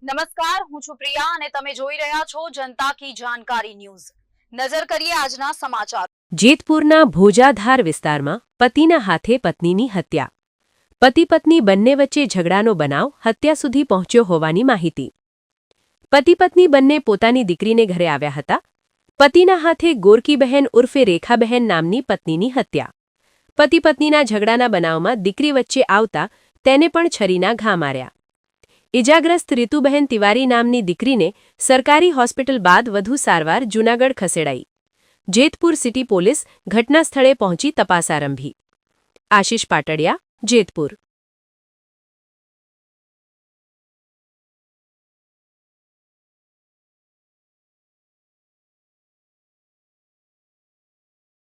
નમસ્કાર, હું છું પ્રિયા અને તમે જોઈ રહ્યા છો જનતા કી જાણકારી ન્યૂઝ। નજર કરીએ આજના સમાચાર। જેતપુરના ભોજાધાર વિસ્તારમાં પતિના હાથે પત્નીની હત્યા। પતિ પત્ની બંને વચ્ચે ઝઘડાનો બનાવ હત્યા સુધી પહોંચ્યો હોવાની માહિતી। પતિ પત્ની બંને પોતાની દીકરીને ઘરે આવ્યા હતા। પતિના હાથે ગોરકીબહેન ઉર્ફે રેખાબહેન નામની પત્નીની હત્યા। પતિ પત્નીના ઝઘડાના બનાવમાં દીકરી વચ્ચે આવતા તેને પણ છરીના ઘા માર્યા। ઇજાગ્રસ્ત રીતુબહેન તિવારી નામની દીકરીને સરકારી હોસ્પિટલ બાદ વધુ સારવાર જૂનાગઢ ખસેડાઈ। જેતપુર સિટી પોલીસ ઘટના સ્થળે પહોંચી તપાસ આરંભી। આશિષ પાટડિયા, જેતપુર।